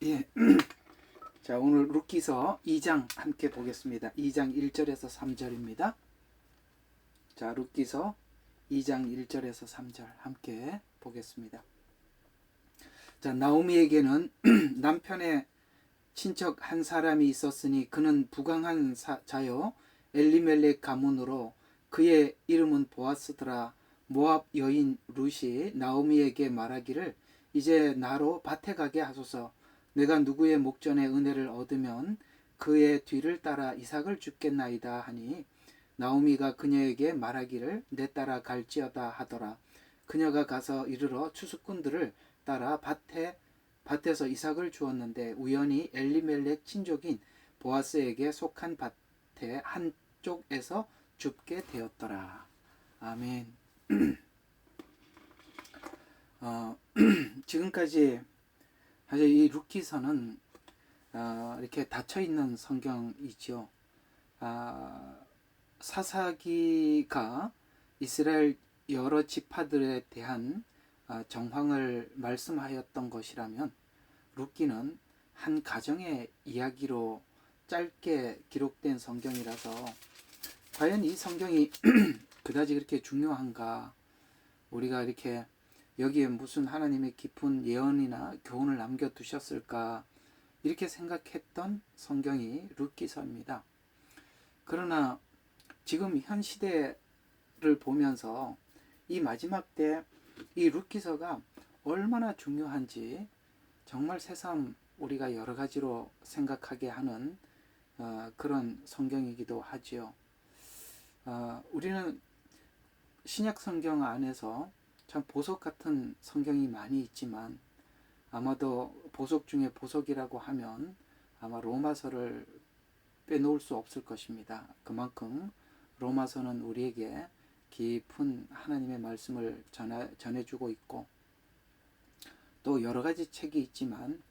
예. 자, 오늘 룻기서 2장 함께 보겠습니다. 2장 1절에서 3절입니다. 자, 룻기서 2장 1절에서 3절 함께 보겠습니다. 자, 나오미에게는 남편의 친척 한 사람이 있었으니 그는 부강한 자요 엘리멜렉 가문으로 그의 이름은 보아스더라. 모압 여인 룻이 나오미에게 말하기를 이제 나로 밭에 가게 하소서. 내가 누구의 목전에 은혜를 얻으면 그의 뒤를 따라 이삭을 줍겠나이다 하니 나오미가 그녀에게 말하기를 내 따라 갈지어다 하더라. 그녀가 가서 이르러 추수꾼들을 따라 밭에서 이삭을 주었는데 우연히 엘리멜렉 친족인 보아스에게 속한 밭의 한쪽에서 줍게 되었더라. 아멘. 지금까지 사실 이 룻기서는 이렇게 닫혀 있는 성경이죠. 사사기가 이스라엘 여러 지파들에 대한 정황을 말씀하였던 것이라면 룻기는 한 가정의 이야기로 짧게 기록된 성경이라서 과연 이 성경이 그다지 그렇게 중요한가, 우리가 이렇게 여기에 무슨 하나님의 깊은 예언이나 교훈을 남겨두셨을까 이렇게 생각했던 성경이 룻기서입니다. 그러나 지금 현 시대를 보면서 이 마지막 때 이 룻기서가 얼마나 중요한지 정말 새삼 우리가 여러 가지로 생각하게 하는 그런 성경이기도 하지요. 우리는 신약 성경 안에서 참 보석 같은 성경이 많이 있지만 아마도 보석 중에 보석이라고 하면 아마 로마서를 빼놓을 수 없을 것입니다. 그만큼 로마서는 우리에게 깊은 하나님의 말씀을 전해주고 있고 또 여러 가지 책이 있지만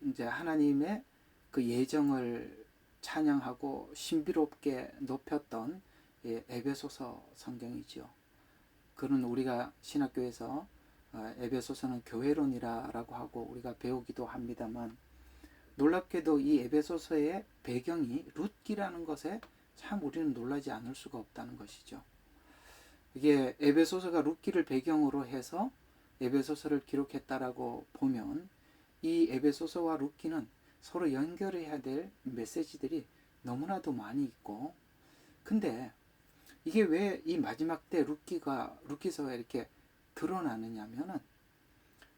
이제 하나님의 그 예정을 찬양하고 신비롭게 높였던 에베소서 성경이지요. 그는 우리가 신학교에서 에베소서는 교회론이라고 하고 우리가 배우기도 합니다만 놀랍게도 이 에베소서의 배경이 룻기라는 것에 참 우리는 놀라지 않을 수가 없다는 것이죠. 이게 에베소서가 룻기를 배경으로 해서 에베소서를 기록했다라고 보면 이 에베소서와 룻기는 서로 연결해야 될 메시지들이 너무나도 많이 있고, 근데 이게 왜 이 마지막 때 룻기서가 이렇게 드러나느냐면은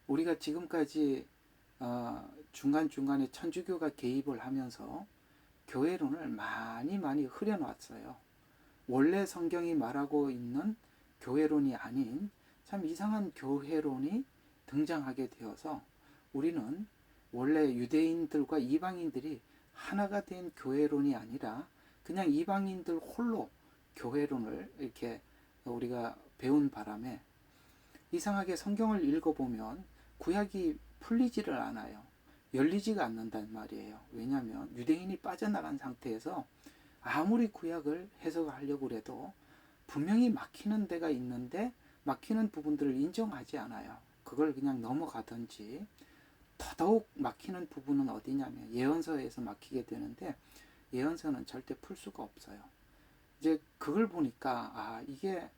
우리가 지금까지 중간중간에 천주교가 개입을 하면서 교회론을 많이 흐려놨어요. 원래 성경이 말하고 있는 교회론이 아닌 참 이상한 교회론이 등장하게 되어서 우리는 원래 유대인들과 이방인들이 하나가 된 교회론이 아니라 그냥 이방인들 홀로 교회론을 이렇게 우리가 배운 바람에 이상하게 성경을 읽어보면 구약이 풀리지를 않아요. 열리지가 않는단 말이에요. 왜냐하면 유대인이 빠져나간 상태에서 아무리 구약을 해석하려고 해도 분명히 막히는 데가 있는데 막히는 부분들을 인정하지 않아요. 그걸 그냥 넘어가든지, 더더욱 막히는 부분은 어디냐면 예언서에서 막히게 되는데 예언서는 절대 풀 수가 없어요. 이제 그걸 보니까 이게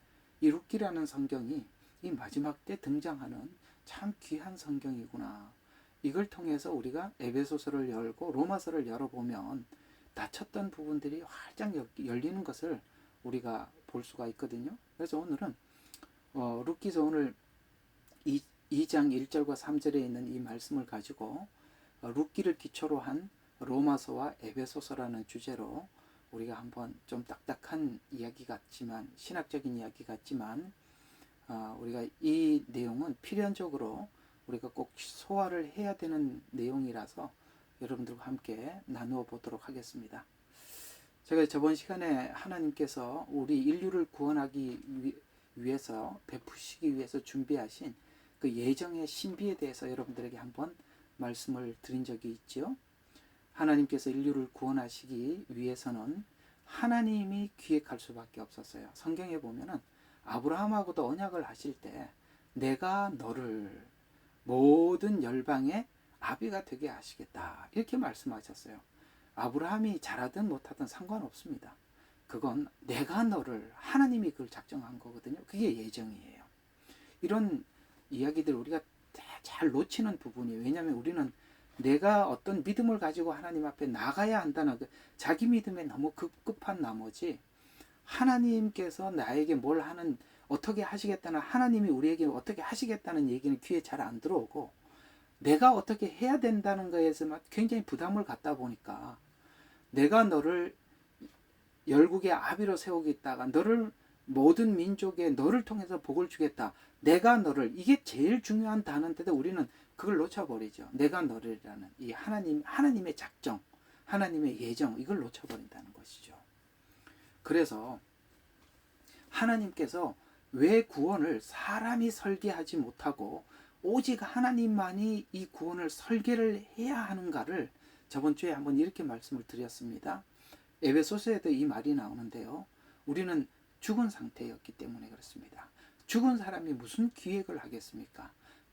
이 룻기라는 성경이 이 마지막 때 등장하는 참 귀한 성경이구나. 이걸 통해서 우리가 에베소서를 열고 로마서를 열어보면 닫혔던 부분들이 활짝 열리는 것을 우리가 볼 수가 있거든요. 그래서 오늘은 룻기서 오늘 2장 1절과 3절에 있는 이 말씀을 가지고 룻기를 기초로 한 로마서와 에베소서라는 주제로 우리가 한번 좀 딱딱한 이야기 같지만 신학적인 이야기 같지만 우리가 이 내용은 필연적으로 우리가 꼭 소화를 해야 되는 내용이라서 여러분들과 함께 나누어 보도록 하겠습니다. 제가 저번 시간에 하나님께서 우리 인류를 구원하기 위해서 베푸시기 위해서 준비하신 그 예정의 신비에 대해서 여러분들에게 한번 말씀을 드린 적이 있죠. 하나님께서 인류를 구원하시기 위해서는 하나님이 기획할 수밖에 없었어요. 성경에 보면은 아브라함하고도 언약을 하실 때 내가 너를 모든 열방의 아비가 되게 하시겠다. 이렇게 말씀하셨어요. 아브라함이 잘하든 못하든 상관없습니다. 그건 내가 너를, 하나님이 그걸 작정한 거거든요. 그게 예정이에요. 이런 이야기들 우리가 잘 놓치는 부분이에요. 왜냐하면 우리는 내가 어떤 믿음을 가지고 하나님 앞에 나가야 한다는 자기 믿음에 너무 급급한 나머지 하나님께서 나에게 뭘 하는, 어떻게 하시겠다는, 하나님이 우리에게 어떻게 하시겠다는 얘기는 귀에 잘 안 들어오고 내가 어떻게 해야 된다는 거에서만 굉장히 부담을 갖다 보니까 내가 너를 열국의 아비로 세우겠다가 너를 모든 민족에 너를 통해서 복을 주겠다. 내가 너를, 이게 제일 중요한 단어인데도 우리는 그걸 놓쳐버리죠. 내가 너를이라는 이 하나님의 작정, 하나님의 예정, 이걸 놓쳐버린다는 것이죠. 그래서 하나님께서 왜 구원을 사람이 설계하지 못하고 오직 하나님만이 이 구원을 설계를 해야 하는가를 저번 주에 한번 이렇게 말씀을 드렸습니다. 에베소서에도 이 말이 나오는데요. 우리는 죽은 상태였기 때문에 그렇습니다. 죽은 사람이 무슨 기획을 하겠습니까?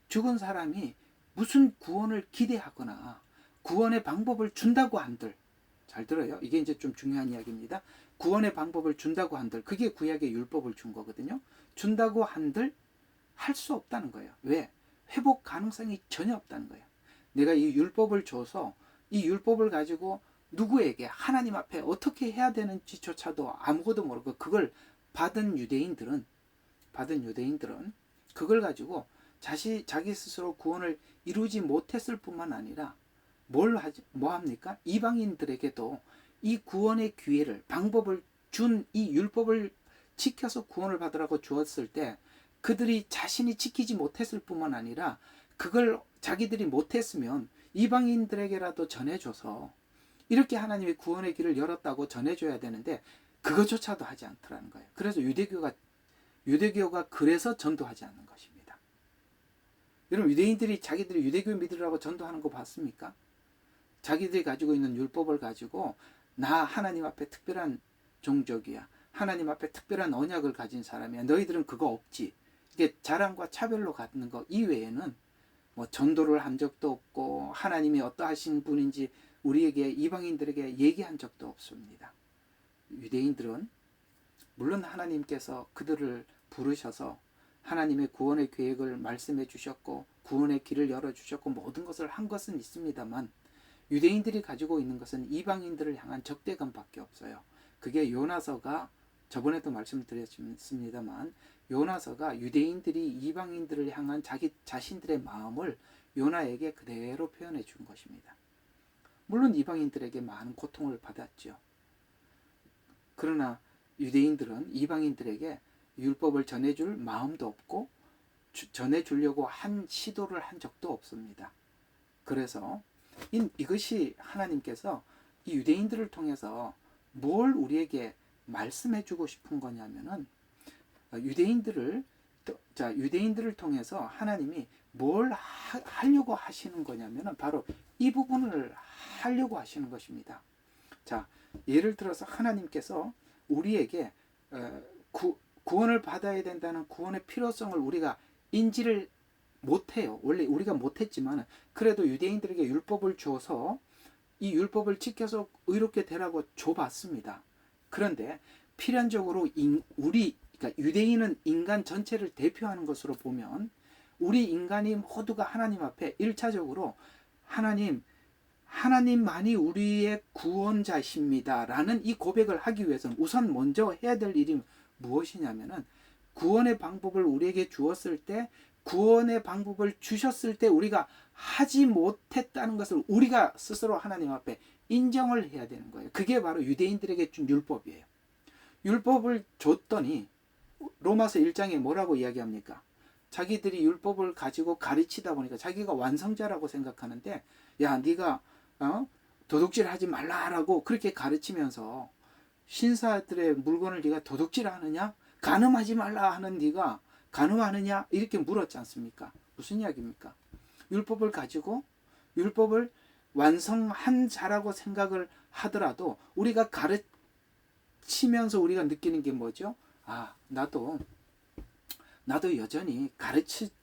죽은 사람이 무슨 구원을 기대하거나 구원의 방법을 준다고 한들, 잘 들어요. 이게 이제 좀 중요한 이야기입니다. 구원의 방법을 준다고 한들, 그게 구약의 율법을 준 거거든요. 준다고 한들 할 수 없다는 거예요. 왜? 회복 가능성이 전혀 없다는 거예요. 내가 이 율법을 줘서 이 율법을 가지고 누구에게 하나님 앞에 어떻게 해야 되는지조차도 아무것도 모르고 그걸 받은 유대인들은 그걸 가지고 자기 스스로 구원을 이루지 못했을 뿐만 아니라 뭐 합니까? 이방인들에게도 이 구원의 기회를, 방법을 준 이 율법을 지켜서 구원을 받으라고 주었을 때 그들이 자신이 지키지 못했을 뿐만 아니라 그걸 자기들이 못했으면 이방인들에게라도 전해줘서 이렇게 하나님의 구원의 길을 열었다고 전해줘야 되는데 그것조차도 하지 않더라는 거예요. 그래서 유대교가 그래서 전도하지 않는 것입니다. 여러분, 유대인들이 자기들이 유대교 믿으라고 전도하는 거 봤습니까? 자기들이 가지고 있는 율법을 가지고 나 하나님 앞에 특별한 종족이야, 하나님 앞에 특별한 언약을 가진 사람이야, 너희들은 그거 없지, 이게 자랑과 차별로 갖는 거 이외에는 뭐 전도를 한 적도 없고 하나님이 어떠하신 분인지 우리에게, 이방인들에게 얘기한 적도 없습니다. 유대인들은 물론 하나님께서 그들을 부르셔서 하나님의 구원의 계획을 말씀해 주셨고 구원의 길을 열어주셨고 모든 것을 한 것은 있습니다만 유대인들이 가지고 있는 것은 이방인들을 향한 적대감밖에 없어요. 그게 요나서가, 저번에도 말씀드렸습니다만 요나서가 유대인들이 이방인들을 향한 자기 자신들의 마음을 요나에게 그대로 표현해 준 것입니다. 물론 이방인들에게 많은 고통을 받았죠. 그러나 유대인들은 이방인들에게 율법을 전해줄 마음도 없고 전해주려고 한 시도를 한 적도 없습니다. 그래서 이것이 하나님께서 이 유대인들을 통해서 뭘 우리에게 말씀해주고 싶은 거냐면은 유대인들을 통해서 하나님이 뭘 하려고 하시는 거냐면은 바로 이 부분을 하려고 하시는 것입니다. 자, 예를 들어서 하나님께서 우리에게 구원을 받아야 된다는 구원의 필요성을 우리가 인지를 못해요. 원래 우리가 못했지만 그래도 유대인들에게 율법을 줘서 이 율법을 지켜서 의롭게 되라고 줘봤습니다. 그런데 필연적으로 그러니까 유대인은 인간 전체를 대표하는 것으로 보면 우리 인간이 모두가 하나님 앞에 1차적으로 하나님만이 우리의 구원자십니다 라는 이 고백을 하기 위해서는 우선 먼저 해야 될 일이 무엇이냐면은 구원의 방법을 우리에게 주었을 때, 구원의 방법을 주셨을 때 우리가 하지 못했다는 것을 우리가 스스로 하나님 앞에 인정을 해야 되는 거예요. 그게 바로 유대인들에게 준 율법이에요. 율법을 줬더니 로마서 1장에 뭐라고 이야기합니까? 자기들이 율법을 가지고 가르치다 보니까 자기가 완성자라고 생각하는데, 야, 네가 도둑질하지 말라라고 그렇게 가르치면서 신사들의 물건을 네가 도둑질하느냐? 간음하지 말라 하는 네가 간음하느냐? 이렇게 물었지 않습니까? 무슨 이야기입니까? 율법을 가지고 율법을 완성한 자라고 생각을 하더라도 우리가 가르치면서 우리가 느끼는 게 뭐죠? 아, 나도 여전히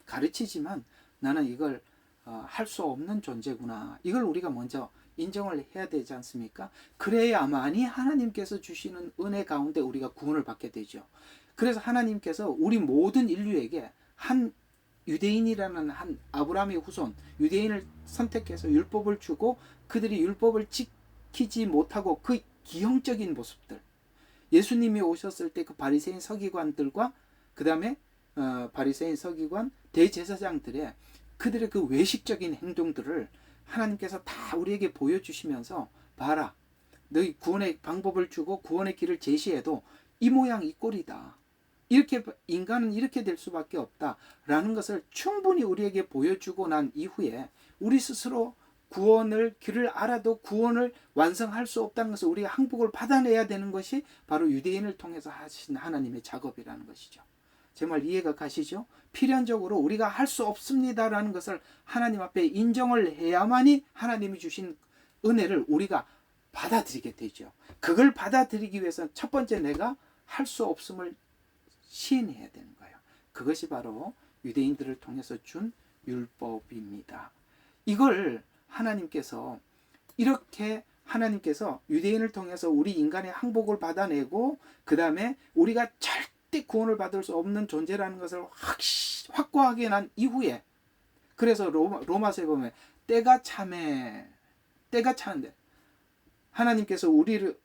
가르치지만 나는 이걸 할 수 없는 존재구나. 이걸 우리가 먼저 인정을 해야 되지 않습니까? 그래야만이 하나님께서 주시는 은혜 가운데 우리가 구원을 받게 되죠. 그래서 하나님께서 우리 모든 인류에게 한 유대인이라는 한 아브라함의 후손, 유대인을 선택해서 율법을 주고 그들이 율법을 지키지 못하고 그 기형적인 모습들, 예수님이 오셨을 때 그 바리새인 서기관들과 그 다음에 바리새인 서기관 대제사장들의 그들의 그 외식적인 행동들을 하나님께서 다 우리에게 보여주시면서 봐라, 너희 구원의 방법을 주고 구원의 길을 제시해도 이 모양 이 꼴이다. 이렇게 인간은 이렇게 될 수밖에 없다라는 것을 충분히 우리에게 보여주고 난 이후에 우리 스스로 구원을 길을 알아도 구원을 완성할 수 없다는 것을 우리가 항복을 받아내야 되는 것이 바로 유대인을 통해서 하신 하나님의 작업이라는 것이죠. 제 말 이해가 가시죠? 필연적으로 우리가 할 수 없습니다라는 것을 하나님 앞에 인정을 해야만이 하나님이 주신 은혜를 우리가 받아들이게 되죠. 그걸 받아들이기 위해서는 첫 번째 내가 할 수 없음을 시인해야 되는 거예요. 그것이 바로 유대인들을 통해서 준 율법입니다. 이걸 하나님께서 이렇게 하나님께서 유대인을 통해서 우리 인간의 항복을 받아내고 그 다음에 우리가 절대 구원을 받을 수 없는 존재라는 것을 확고하게 난 이후에 그래서 로마서에 보면 때가 차는데 하나님께서 우리를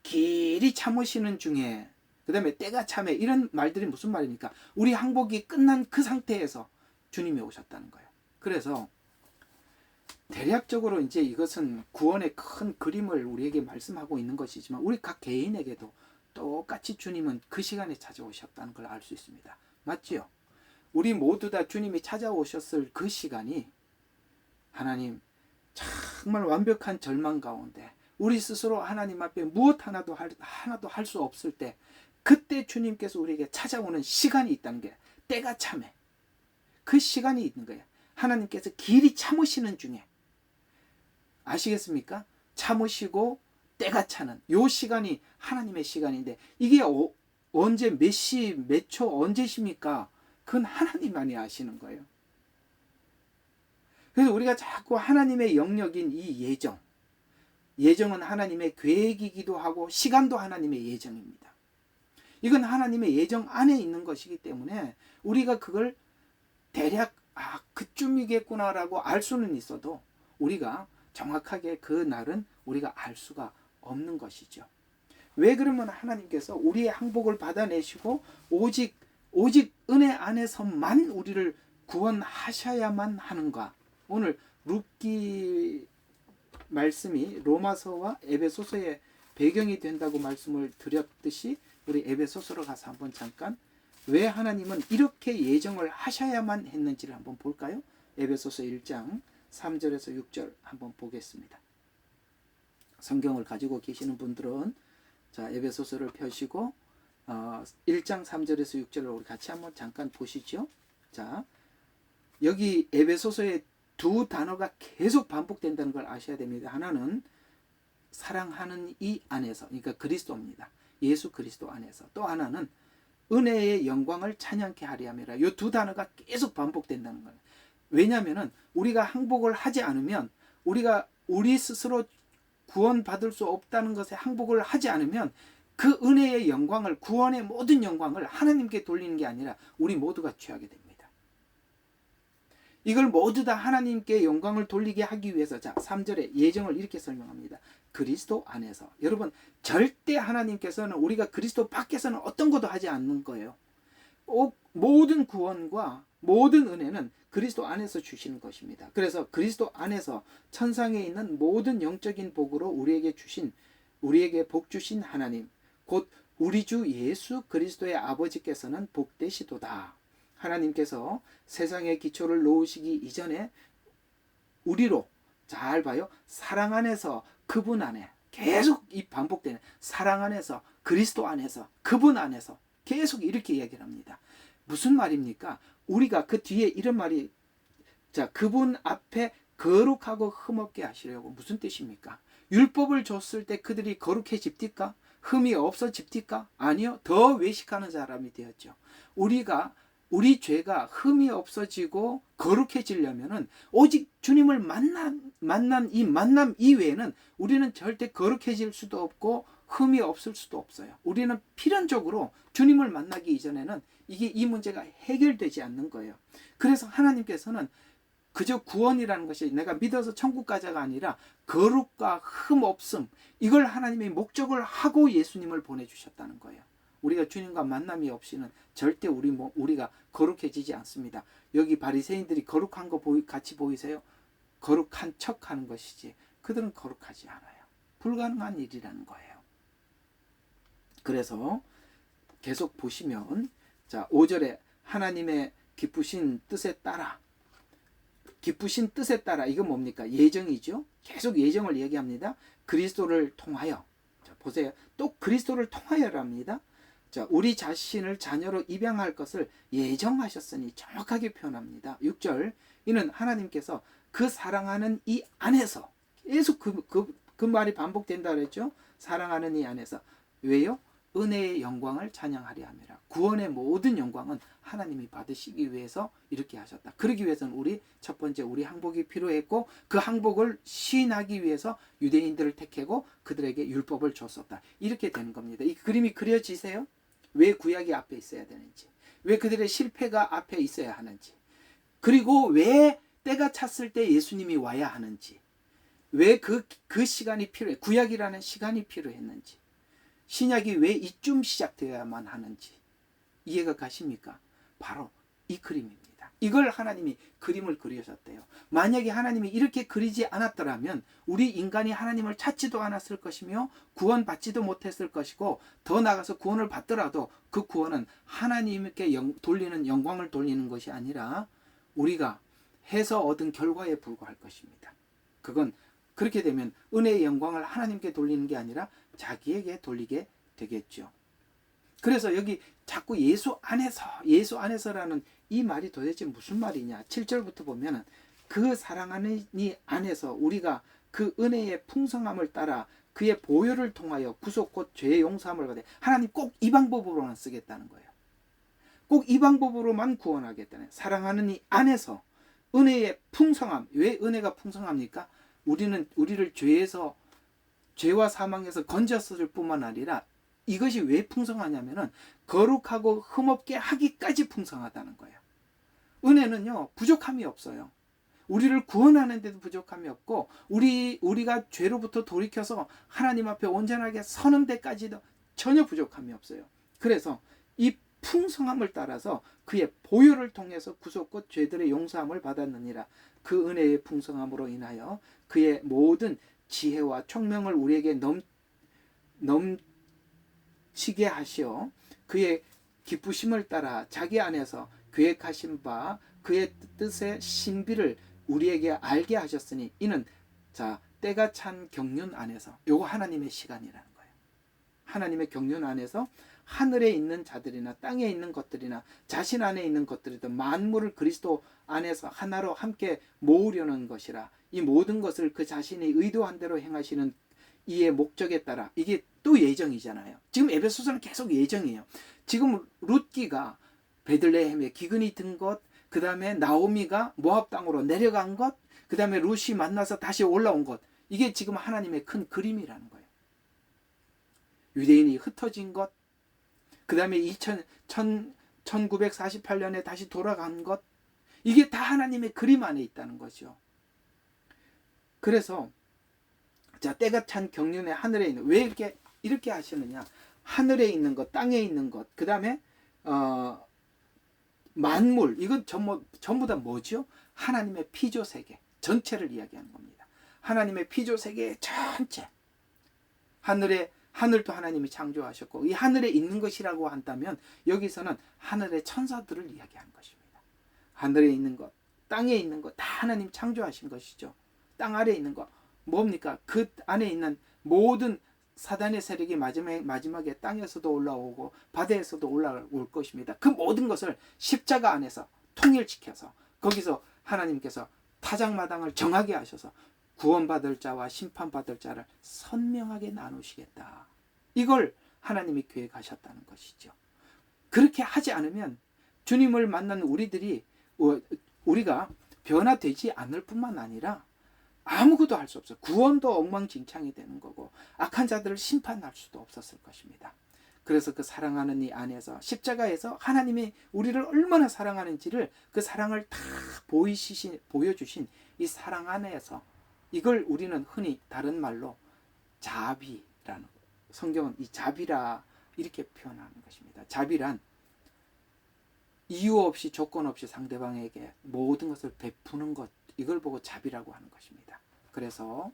길이 참으시는 중에 그 다음에 때가 참에 이런 말들이 무슨 말입니까? 우리 항복이 끝난 그 상태에서 주님이 오셨다는 거예요. 그래서 대략적으로 이제 이것은 구원의 큰 그림을 우리에게 말씀하고 있는 것이지만 우리 각 개인에게도 똑같이 주님은 그 시간에 찾아오셨다는 걸 알 수 있습니다. 맞지요? 우리 모두 다 주님이 찾아오셨을 그 시간이 하나님 정말 완벽한 절망 가운데 우리 스스로 하나님 앞에 무엇 하나도 할 수 없을 때 그때 주님께서 우리에게 찾아오는 시간이 있다는 게 때가 참에 그 시간이 있는 거예요. 하나님께서 길이 참으시는 중에 아시겠습니까? 참으시고 때가 차는 요 시간이 하나님의 시간인데 이게 언제 몇 시 몇 초 언제십니까? 그건 하나님만이 아시는 거예요. 그래서 우리가 자꾸 하나님의 영역인 이 예정은 하나님의 계획이기도 하고 시간도 하나님의 예정입니다. 이건 하나님의 예정 안에 있는 것이기 때문에 우리가 그걸 대략 그쯤이겠구나라고 알 수는 있어도 우리가 정확하게 그 날은 우리가 알 수가 없는 것이죠. 왜 그러면 하나님께서 우리의 항복을 받아내시고 오직 은혜 안에서만 우리를 구원하셔야만 하는가? 오늘 룻기 말씀이 로마서와 에베소서의 배경이 된다고 말씀을 드렸듯이 우리 에베소서로 가서 한번 잠깐 왜 하나님은 이렇게 예정을 하셔야만 했는지를 한번 볼까요? 에베소서 1장 3절에서 6절 한번 보겠습니다. 성경을 가지고 계시는 분들은 자 에베소서를 펴시고 1장 3절에서 6절을 우리 같이 한번 잠깐 보시죠. 자 여기 에베소서에 두 단어가 계속 반복된다는 걸 아셔야 됩니다. 하나는 사랑하는 이 안에서, 그러니까 그리스도입니다. 예수 그리스도 안에서. 또 하나는 은혜의 영광을 찬양케 하리 함이라. 이 두 단어가 계속 반복된다는 거예요. 왜냐하면 우리가 항복을 하지 않으면 우리가 우리 스스로 구원받을 수 없다는 것에 항복을 하지 않으면 그 은혜의 영광을 구원의 모든 영광을 하나님께 돌리는 게 아니라 우리 모두가 취하게 됩니다. 이걸 모두 다 하나님께 영광을 돌리게 하기 위해서 자 3절에 예정을 이렇게 설명합니다. 그리스도 안에서. 여러분 절대 하나님께서는 우리가 그리스도 밖에서는 어떤 것도 하지 않는 거예요. 모든 구원과 모든 은혜는 그리스도 안에서 주시는 것입니다. 그래서 그리스도 안에서 천상에 있는 모든 영적인 복으로 우리에게 복 주신 하나님 곧 우리 주 예수 그리스도의 아버지께서는 복되시도다. 하나님께서 세상의 기초를 놓으시기 이전에 우리로 잘 봐요. 사랑 안에서 그분 안에 계속 이 반복되는 사랑 안에서 그리스도 안에서 그분 안에서 계속 이렇게 얘기를 합니다. 무슨 말입니까? 우리가 그 뒤에 이런 말이 자 그분 앞에 거룩하고 흠없게 하시려고 무슨 뜻입니까? 율법을 줬을 때 그들이 거룩해집니까? 흠이 없어집니까? 아니요. 더 외식하는 사람이 되었죠. 우리가 우리 죄가 흠이 없어지고 거룩해지려면은 오직 주님을 만난 이 만남 이외에는 우리는 절대 거룩해질 수도 없고 흠이 없을 수도 없어요. 우리는 필연적으로 주님을 만나기 이전에는 이 문제가 해결되지 않는 거예요. 그래서 하나님께서는 그저 구원이라는 것이 내가 믿어서 천국 가자가 아니라 거룩과 흠 없음, 이걸 하나님의 목적을 하고 예수님을 보내주셨다는 거예요. 우리가 주님과 만남이 없이는 절대 우리가 거룩해지지 않습니다. 여기 바리새인들이 거룩한 거 같이 보이세요? 거룩한 척하는 것이지 그들은 거룩하지 않아요. 불가능한 일이라는 거예요. 그래서 계속 보시면 자 5절에 하나님의 기쁘신 뜻에 따라, 기쁘신 뜻에 따라, 이건 뭡니까? 예정이죠. 계속 예정을 얘기합니다. 그리스도를 통하여. 자, 보세요. 또 그리스도를 통하여랍니다. 자, 우리 자신을 자녀로 입양할 것을 예정하셨으니 정확하게 표현합니다. 6절. 이는 하나님께서 그 사랑하는 이 안에서, 계속 그 말이 반복된다 그랬죠. 사랑하는 이 안에서. 왜요? 은혜의 영광을 찬양하려 함이라. 구원의 모든 영광은 하나님이 받으시기 위해서 이렇게 하셨다. 그러기 위해서는 첫 번째 우리 항복이 필요했고, 그 항복을 시인하기 위해서 유대인들을 택하고 그들에게 율법을 줬었다. 이렇게 되는 겁니다. 이 그림이 그려지세요? 왜 구약이 앞에 있어야 되는지, 왜 그들의 실패가 앞에 있어야 하는지, 그리고 왜 때가 찼을 때 예수님이 와야 하는지, 왜 그 시간이 필요해, 구약이라는 시간이 필요했는지, 신약이 왜 이쯤 시작되어야만 하는지 이해가 가십니까? 바로 이 그림입니다. 이걸 하나님이 그림을 그리셨대요. 만약에 하나님이 이렇게 그리지 않았더라면 우리 인간이 하나님을 찾지도 않았을 것이며 구원받지도 못했을 것이고, 더 나아가서 구원을 받더라도 그 구원은 하나님께 돌리는, 영광을 돌리는 것이 아니라 우리가 해서 얻은 결과에 불과할 것입니다. 그건 그렇게 되면 은혜의 영광을 하나님께 돌리는 게 아니라 자기에게 돌리게 되겠죠. 그래서 여기 자꾸 예수 안에서라는 이 말이 도대체 무슨 말이냐. 7절부터 보면은 그 사랑하는 이 안에서 우리가 그 은혜의 풍성함을 따라 그의 보혈을 통하여 구속 곧 죄의 용서함을 받아. 하나님 꼭 이 방법으로만 쓰겠다는 거예요. 꼭 이 방법으로만 구원하겠다는. 사랑하는 이 안에서 은혜의 풍성함. 왜 은혜가 풍성합니까? 우리를 죄와 사망에서 건졌을 뿐만 아니라 이것이 왜 풍성하냐면은 거룩하고 흠없게 하기까지 풍성하다는 거예요. 은혜는요, 부족함이 없어요. 우리를 구원하는 데도 부족함이 없고, 우리가 죄로부터 돌이켜서 하나님 앞에 온전하게 서는 데까지도 전혀 부족함이 없어요. 그래서 이 풍성함을 따라서 그의 보혈을 통해서 구속 곧 죄들의 용서함을 받았느니라. 그 은혜의 풍성함으로 인하여 그의 모든 지혜와 총명을 우리에게 넘치게 하시어 그의 기쁘심을 따라 자기 안에서 계획하신 바 그의 뜻의 신비를 우리에게 알게 하셨으니 이는 자 때가 찬 경륜 안에서, 요거 하나님의 시간이라는 거예요. 하나님의 경륜 안에서 하늘에 있는 자들이나 땅에 있는 것들이나 자신 안에 있는 것들이든 만물을 그리스도 안에서 하나로 함께 모으려는 것이라. 이 모든 것을 그 자신이 의도한 대로 행하시는 이의 목적에 따라. 이게 또 예정이잖아요. 지금 에베소서는 계속 예정이에요. 지금 룻기가 베들레헴에 기근이 든 것, 그 다음에 나오미가 모압 땅으로 내려간 것, 그 다음에 룻이 만나서 다시 올라온 것, 이게 지금 하나님의 큰 그림이라는 거예요. 유대인이 흩어진 것, 그 다음에 1948년에 다시 돌아간 것, 이게 다 하나님의 그림 안에 있다는 거죠. 그래서 자 때가 찬 경륜의 하늘에 있는, 왜 이렇게 하시느냐. 하늘에 있는 것, 땅에 있는 것, 그 다음에 만물, 이건 전부 다 뭐죠? 하나님의 피조세계 전체를 이야기하는 겁니다. 하나님의 피조세계 전체. 하늘도 하나님이 창조하셨고, 이 하늘에 있는 것이라고 한다면 여기서는 하늘의 천사들을 이야기하는 것입니다. 하늘에 있는 것, 땅에 있는 것 다 하나님 창조하신 것이죠. 땅 아래에 있는 것 뭡니까? 그 안에 있는 모든 사단의 세력이 마지막에 땅에서도 올라오고 바다에서도 올라올 것입니다. 그 모든 것을 십자가 안에서 통일시켜서 거기서 하나님께서 타작마당을 정하게 하셔서 구원받을 자와 심판받을 자를 선명하게 나누시겠다. 이걸 하나님이 계획하셨다는 것이죠. 그렇게 하지 않으면 주님을 만난 우리가 변화되지 않을 뿐만 아니라 아무것도 할 수 없어요. 구원도 엉망진창이 되는 거고 악한 자들을 심판할 수도 없었을 것입니다. 그래서 그 사랑하는 이 안에서 십자가에서 하나님이 우리를 얼마나 사랑하는지를 그 사랑을 다 보여주신 이 사랑 안에서 이걸 우리는 흔히 다른 말로 자비라는, 성경은 이 자비라 이렇게 표현하는 것입니다. 자비란 이유 없이 조건 없이 상대방에게 모든 것을 베푸는 것, 이걸 보고 자비라고 하는 것입니다. 그래서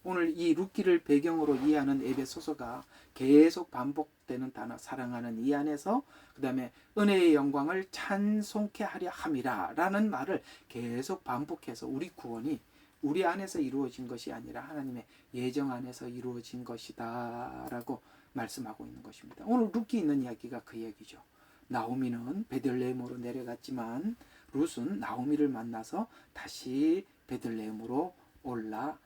오늘 이 룻기를 배경으로 이해하는 에베소서가 계속 반복되는 단어 사랑하는 이 안에서 그 다음에 은혜의 영광을 찬송케 하려 함이라 라는 말을 계속 반복해서 우리 구원이 우리 안에서 이루어진 것이 아니라 하나님의 예정 안에서 이루어진 것이다 라고 말씀하고 있는 것입니다. 오늘 룻기 있는 이야기가 그 이야기죠. 나오미는 베들레헴으로 내려갔지만 룻은 나오미를 만나서 다시 베들레헴으로 올라옵니다.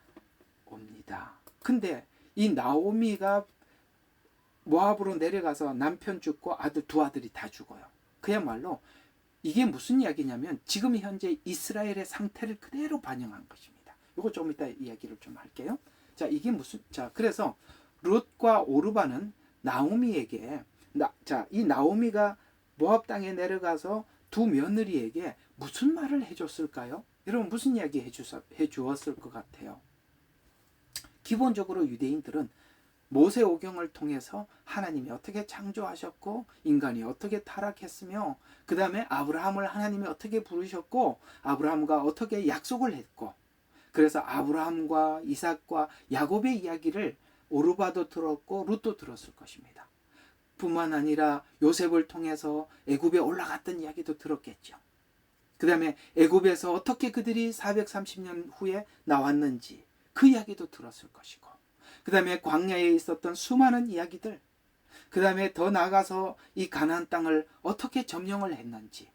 근데 이 나오미가 모압으로 내려가서 남편 죽고 두 아들이 다 죽어요. 그야말로 이게 무슨 이야기냐면 지금 현재 이스라엘의 상태를 그대로 반영한 것입니다. 이거 좀 이따 이야기를 좀 할게요. 그래서 룻과 오르바는 나오미에게 이 나오미가 모압 땅에 내려가서 두 며느리에게 무슨 말을 해줬을까요? 여러분 무슨 이야기 해주었을 것 같아요? 기본적으로 유대인들은 모세오경을 통해서 하나님이 어떻게 창조하셨고 인간이 어떻게 타락했으며 그 다음에 아브라함을 하나님이 어떻게 부르셨고 아브라함과 어떻게 약속을 했고 그래서 아브라함과 이삭과 야곱의 이야기를 오르바도 들었고 룻도 들었을 것입니다. 뿐만 아니라 요셉을 통해서 애굽에 올라갔던 이야기도 들었겠죠. 그 다음에 애굽에서 어떻게 그들이 430년 후에 나왔는지 그 이야기도 들었을 것이고 그 다음에 광야에 있었던 수많은 이야기들 그 다음에 더 나아가서 이 가나안 땅을 어떻게 점령을 했는지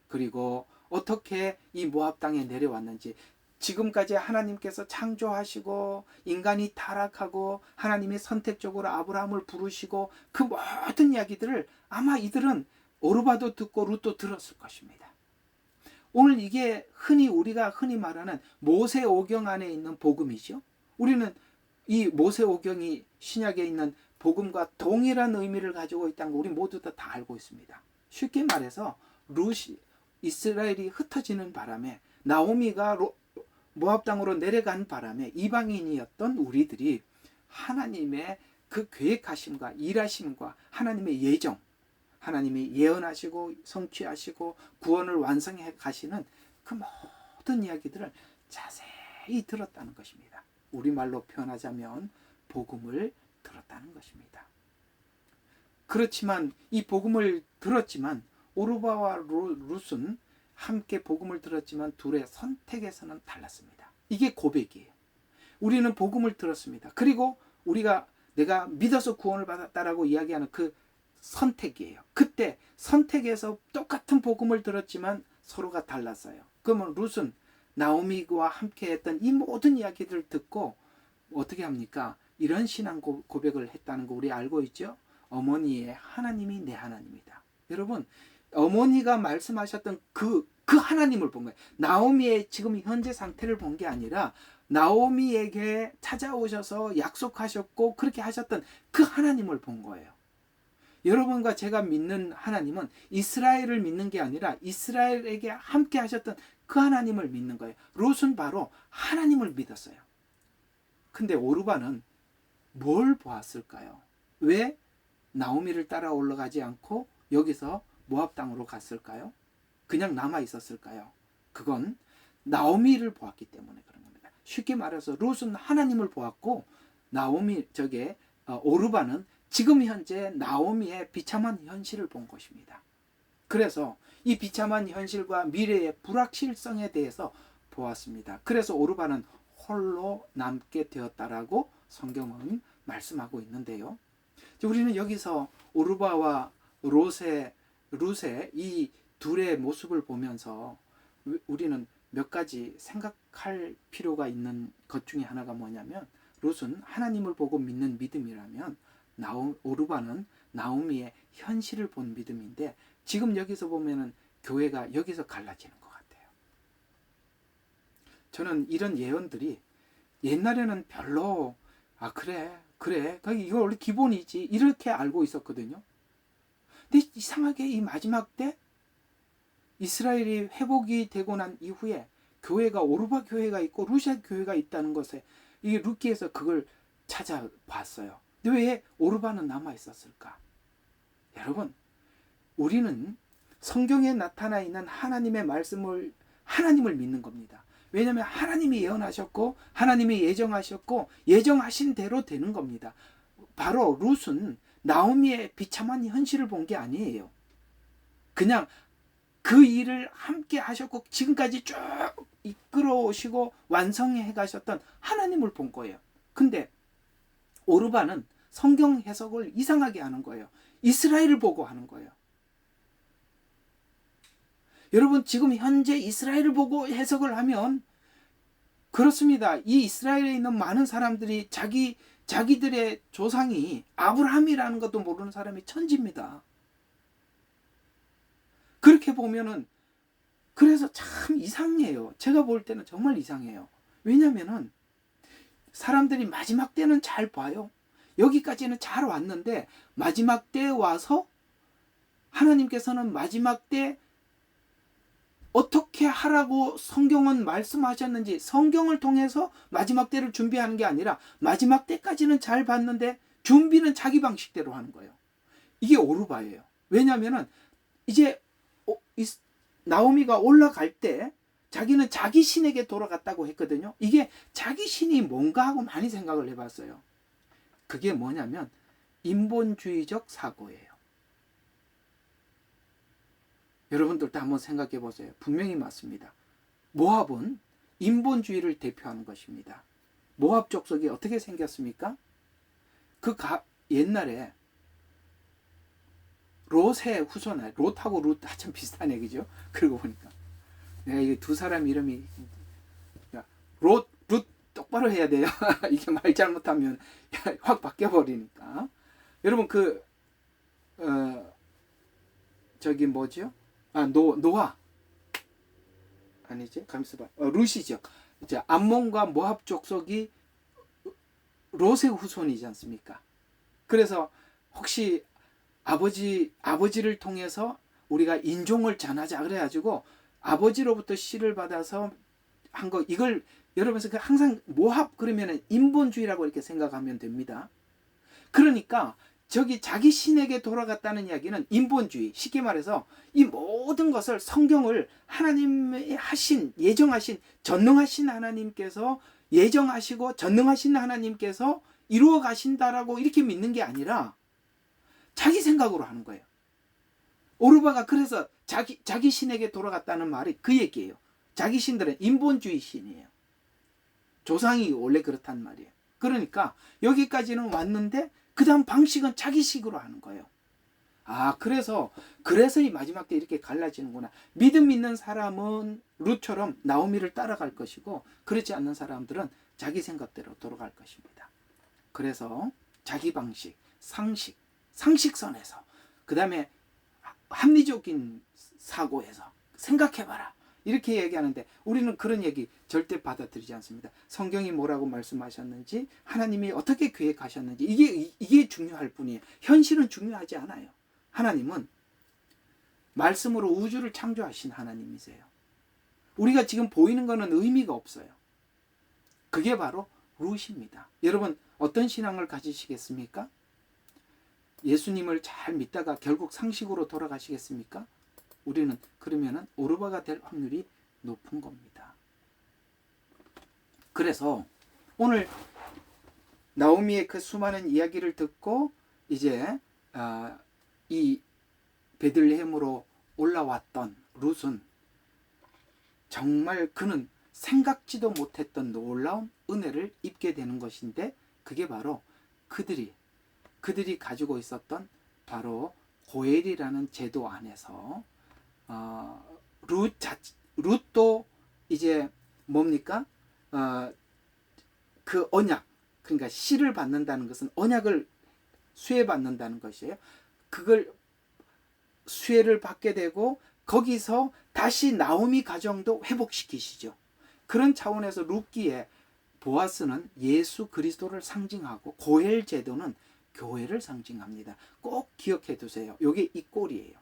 그리고 어떻게 이 모압 땅에 내려왔는지 지금까지 하나님께서 창조하시고 인간이 타락하고 하나님이 선택적으로 아브라함을 부르시고 그 모든 이야기들을 아마 이들은 오르바도 듣고 룻도 들었을 것입니다. 오늘 이게 우리가 흔히 말하는 모세오경 안에 있는 복음이죠. 우리는 이 모세오경이 신약에 있는 복음과 동일한 의미를 가지고 있다는 거 우리 모두 다 알고 있습니다. 쉽게 말해서 룻이 이스라엘이 흩어지는 바람에 나오미가 모압 땅으로 내려간 바람에 이방인이었던 우리들이 하나님의 그 계획하심과 일하심과 하나님의 예정, 하나님이 예언하시고 성취하시고 구원을 완성해 가시는 그 모든 이야기들을 자세히 들었다는 것입니다. 우리말로 표현하자면 복음을 들었다는 것입니다. 그렇지만 이 복음을 들었지만 오르바와 룻은 함께 복음을 들었지만 둘의 선택에서는 달랐습니다. 이게 고백이에요. 우리는 복음을 들었습니다. 그리고 내가 믿어서 구원을 받았다라고 이야기하는 그 선택이에요. 그때 선택에서 똑같은 복음을 들었지만 서로가 달랐어요. 그러면 룻은 나오미와 함께 했던 이 모든 이야기들을 듣고 어떻게 합니까? 이런 신앙 고백을 했다는 거 우리 알고 있죠? 어머니의 하나님이 내 하나님이다. 여러분 어머니가 말씀하셨던 그 하나님을 본 거예요. 나오미의 지금 현재 상태를 본 게 아니라 나오미에게 찾아오셔서 약속하셨고 그렇게 하셨던 그 하나님을 본 거예요. 여러분과 제가 믿는 하나님은 이스라엘을 믿는 게 아니라 이스라엘에게 함께 하셨던 그 하나님을 믿는 거예요. 롯은 바로 하나님을 믿었어요. 근데 오르바는 뭘 보았을까요? 왜 나오미를 따라 올라가지 않고 여기서 모압 땅으로 갔을까요? 그냥 남아 있었을까요? 그건 나오미를 보았기 때문에 그런 겁니다. 쉽게 말해서 롯은 하나님을 보았고 오르바는 지금 현재 나오미의 비참한 현실을 본 것입니다. 그래서 이 비참한 현실과 미래의 불확실성에 대해서 보았습니다. 그래서 오르바는 홀로 남게 되었다라고 성경은 말씀하고 있는데요. 우리는 여기서 오르바와 룻의 이 둘의 모습을 보면서 우리는 몇 가지 생각할 필요가 있는 것 중에 하나가 뭐냐면 룻은 하나님을 보고 믿는 믿음이라면 오르바는 나오미의 현실을 본 믿음인데 지금 여기서 보면은 교회가 여기서 갈라지는 것 같아요. 저는 이런 예언들이 옛날에는 별로 그래 이거 원래 기본이지 이렇게 알고 있었거든요. 근데 이상하게 이 마지막 때 이스라엘이 회복이 되고 난 이후에 교회가 오르바 교회가 있고 루시아 교회가 있다는 것에 이 루키에서 그걸 찾아봤어요. 근데 왜 오르바는 남아 있었을까? 여러분, 우리는 성경에 나타나 있는 하나님의 말씀을 하나님을 믿는 겁니다. 왜냐하면 하나님이 예언하셨고 하나님이 예정하셨고 예정하신 대로 되는 겁니다. 바로 룻은 나오미의 비참한 현실을 본 게 아니에요. 그냥 그 일을 함께 하셨고 지금까지 쭉 이끌어 오시고 완성해 가셨던 하나님을 본 거예요. 근데 오르바는 성경 해석을 이상하게 하는 거예요. 이스라엘을 보고 하는 거예요. 여러분, 지금 현재 이스라엘을 보고 해석을 하면 그렇습니다. 이 이스라엘에 있는 많은 사람들이 자기들의 조상이 아브라함이라는 것도 모르는 사람이 천지입니다. 그렇게 보면은 그래서 참 이상해요. 제가 볼 때는 정말 이상해요. 왜냐면은 사람들이 마지막 때는 잘 봐요. 여기까지는 잘 왔는데 마지막 때에 와서 하나님께서는 마지막 때 어떻게 하라고 성경은 말씀하셨는지 성경을 통해서 마지막 때를 준비하는 게 아니라 마지막 때까지는 잘 봤는데 준비는 자기 방식대로 하는 거예요. 이게 오르바예요. 왜냐하면 이제 나오미가 올라갈 때 자기는 자기 신에게 돌아갔다고 했거든요. 이게 자기 신이 뭔가 하고 많이 생각을 해봤어요. 그게 뭐냐면 인본주의적 사고예요. 여러분들도 한번 생각해 보세요. 분명히 맞습니다. 모압은 인본주의를 대표하는 것입니다. 모압 족속이 어떻게 생겼습니까? 옛날에 롯의 후손, 롯하고 룻 참 비슷한 얘기죠. 그러고 보니까 내가 이 두 사람 이름이 롯, 룻 똑바로 해야 돼요. 이게 말 잘못하면 확 바뀌어 버리니까. 여러분 저기 뭐죠? 노아 아니지? 감스바 룻이죠. 이제 암몬과 모압 족속이 롯의 후손이지 않습니까? 그래서 혹시 아버지를 통해서 우리가 인종을 전하자 그래가지고 아버지로부터 씨를 받아서 한 거 이걸 여러분께서 항상 모압 그러면은 인본주의라고 이렇게 생각하면 됩니다. 그러니까 저기 자기 신에게 돌아갔다는 이야기는 인본주의. 쉽게 말해서 이 모든 것을 성경을 하나님의 예정하신 전능하신 하나님께서 예정하시고 전능하신 하나님께서 이루어 가신다라고 이렇게 믿는 게 아니라 자기 생각으로 하는 거예요. 오르바가 그래서 자기 신에게 돌아갔다는 말이 그 얘기예요. 자기 신들은 인본주의 신이에요. 조상이 원래 그렇단 말이에요. 그러니까 여기까지는 왔는데 그 다음 방식은 자기식으로 하는 거예요. 그래서 이 마지막 때 이렇게 갈라지는구나. 믿음 있는 사람은 룻처럼 나오미를 따라갈 것이고 그렇지 않는 사람들은 자기 생각대로 돌아갈 것입니다. 그래서 자기 방식, 상식선에서 그 다음에 합리적인 사고에서 생각해봐라. 이렇게 얘기하는데 우리는 그런 얘기 절대 받아들이지 않습니다. 성경이 뭐라고 말씀하셨는지 하나님이 어떻게 계획하셨는지 이게 중요할 뿐이에요. 현실은 중요하지 않아요. 하나님은 말씀으로 우주를 창조하신 하나님이세요. 우리가 지금 보이는 거는 의미가 없어요. 그게 바로 룻입니다. 여러분 어떤 신앙을 가지시겠습니까? 예수님을 잘 믿다가 결국 상식으로 돌아가시겠습니까? 우리는 그러면은 오르바가 될 확률이 높은 겁니다. 그래서 오늘 나오미의 그 수많은 이야기를 듣고 이제 이 베들레헴으로 올라왔던 룻은 정말 그는 생각지도 못했던 놀라운 은혜를 입게 되는 것인데 그게 바로 그들이 가지고 있었던 바로 고엘이라는 제도 안에서 룻도 이제 뭡니까? 그 언약, 그러니까 씨를 받는다는 것은 언약을 수혜받는다는 것이에요. 그걸 수혜를 받게 되고 거기서 다시 나오미 가정도 회복시키시죠. 그런 차원에서 룻기에 보아스는 예수 그리스도를 상징하고 고엘 제도는 교회를 상징합니다. 꼭 기억해 두세요. 이게 이 꼴이에요.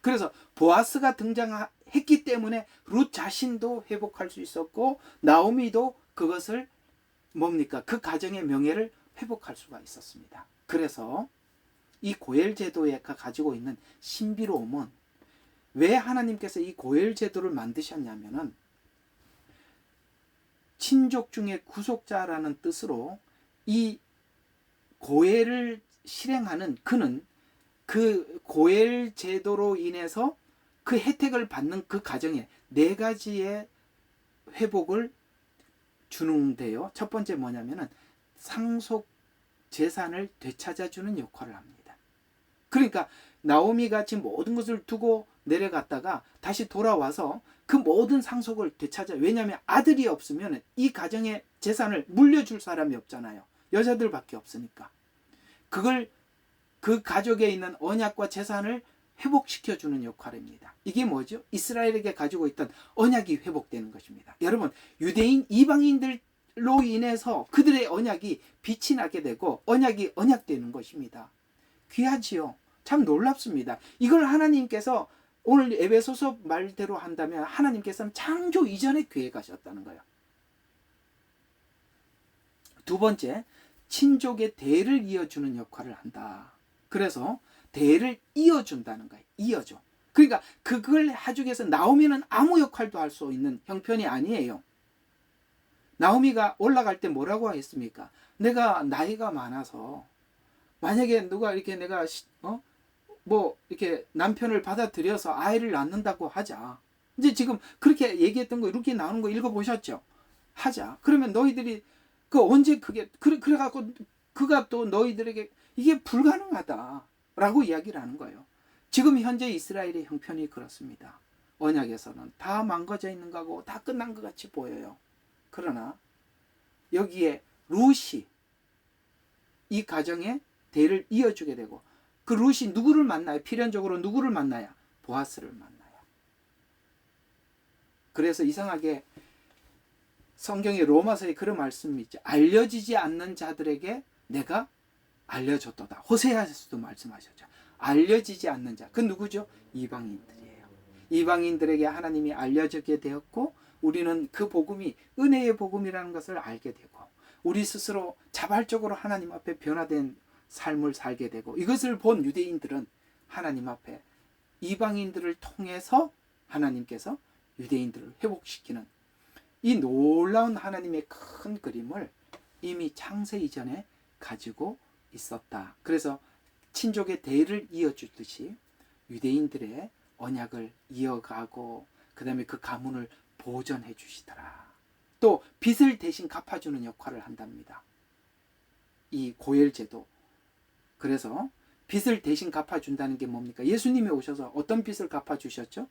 그래서 보아스가 등장했기 때문에 룻 자신도 회복할 수 있었고 나오미도 그것을 뭡니까? 그 가정의 명예를 회복할 수가 있었습니다. 그래서 이 고엘 제도가 가지고 있는 신비로움은 왜 하나님께서 이 고엘 제도를 만드셨냐면은 친족 중에 구속자라는 뜻으로 이 고엘을 실행하는 그는 그 고엘 제도로 인해서 그 혜택을 받는 그 가정에 네 가지의 회복을 주는데요. 첫 번째 뭐냐면은 상속 재산을 되찾아주는 역할을 합니다. 그러니까 나오미 같이 모든 것을 두고 내려갔다가 다시 돌아와서 그 모든 상속을 되찾아. 왜냐하면 아들이 없으면 이 가정의 재산을 물려줄 사람이 없잖아요. 여자들밖에 없으니까. 그걸 그 가족에 있는 언약과 재산을 회복시켜주는 역할입니다. 이게 뭐죠? 이스라엘에게 가지고 있던 언약이 회복되는 것입니다. 여러분, 유대인 이방인들로 인해서 그들의 언약이 빛이 나게 되고 언약이 언약되는 것입니다. 귀하지요? 참 놀랍습니다. 이걸 하나님께서 오늘 에베소서 말대로 한다면 하나님께서는 창조 이전에 계획하셨다는 거예요. 두 번째, 친족의 대를 이어주는 역할을 한다. 그래서 대를 이어준다는 거예요. 이어줘. 그러니까 그걸 하주에서 나오미는 아무 역할도 할 수 있는 형편이 아니에요. 나오미가 올라갈 때 뭐라고 했습니까? 내가 나이가 많아서 만약에 누가 이렇게 내가 뭐 이렇게 남편을 받아들여서 아이를 낳는다고 하자. 이제 지금 그렇게 얘기했던 거 이렇게 나오는 거 읽어보셨죠? 하자. 그러면 너희들이 그 언제 그게 그래갖고 그가 또 너희들에게 이게 불가능하다라고 이야기를 하는 거예요. 지금 현재 이스라엘의 형편이 그렇습니다. 언약에서는 다 망가져 있는 거고 다 끝난 것 같이 보여요. 그러나 여기에 룻이 이 가정의 대를 이어주게 되고 그 룻이 누구를 만나요? 필연적으로 누구를 만나야? 보아스를 만나요. 그래서 이상하게 성경의 로마서에 그런 말씀이 있죠. 알려지지 않는 자들에게 내가 알려줬도다. 호세아에서도 말씀하셨죠. 알려지지 않는 자. 그 누구죠? 이방인들이에요. 이방인들에게 하나님이 알려지게 되었고 우리는 그 복음이 은혜의 복음이라는 것을 알게 되고 우리 스스로 자발적으로 하나님 앞에 변화된 삶을 살게 되고 이것을 본 유대인들은 하나님 앞에 이방인들을 통해서 하나님께서 유대인들을 회복시키는 이 놀라운 하나님의 큰 그림을 이미 창세 이전에 가지고 있었다. 그래서 친족의 대를 이어주듯이 유대인들의 언약을 이어가고 그 다음에 그 가문을 보존해 주시더라. 또 빚을 대신 갚아주는 역할을 한답니다. 이 고엘제도. 그래서 빚을 대신 갚아준다는 게 뭡니까? 예수님이 오셔서 어떤 빚을 갚아주셨죠?